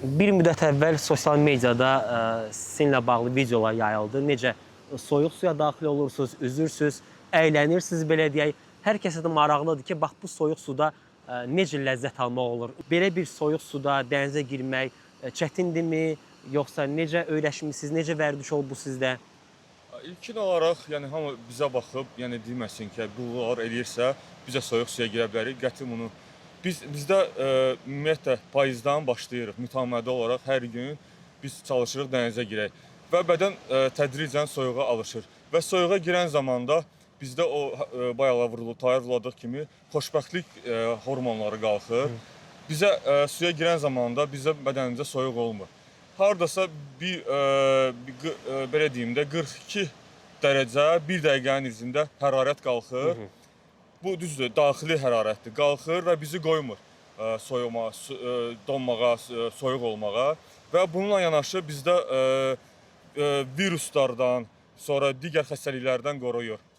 Bir müddət əvvəl sosial mediada sizinlə bağlı videolar yayıldı. Necə soyuq suya daxil olursunuz, üzürsünüz, əylənirsiniz belə deyək. Hər kəsə də maraqlıdır ki, bax bu soyuq suda necə ləzzət almaq olur. Belə bir soyuq suda dənizə girmək çətindirmi, yoxsa necə öyrəşmisiniz, necə vərdiş olub bu sizdə? İlkin olaraq, yəni hamı bizə baxıb, yəni deməsin ki, bunlar eləyirsə, bizə soyuq suya girə bilərik. Qəti bunu bizdə ümumiyyətlə payızdan başlayırıq. Mütəmadi olaraq hər gün biz çalışırıq dənizə girək və bədən tədricən soyuğa alışır. Və soyuğa girən zamanda bizdə o bayaqlar vurulduq kimi xoşbəxtlik hormonları qalxır. Bizə suya girən zamanda bizə bədənimizə soyuq olmur. Hardasa belə deyim də 42 dərəcə 1 dəqiqənin izində hərarət qalxır. Bu düzdür, daxili hərarətdir. Qalxır və bizi qoymur soyumağa, donmağa, soyuq olmağa və bununla yanaşı bizdə viruslardan, sonra digər xəstəliklərdən qoruyur.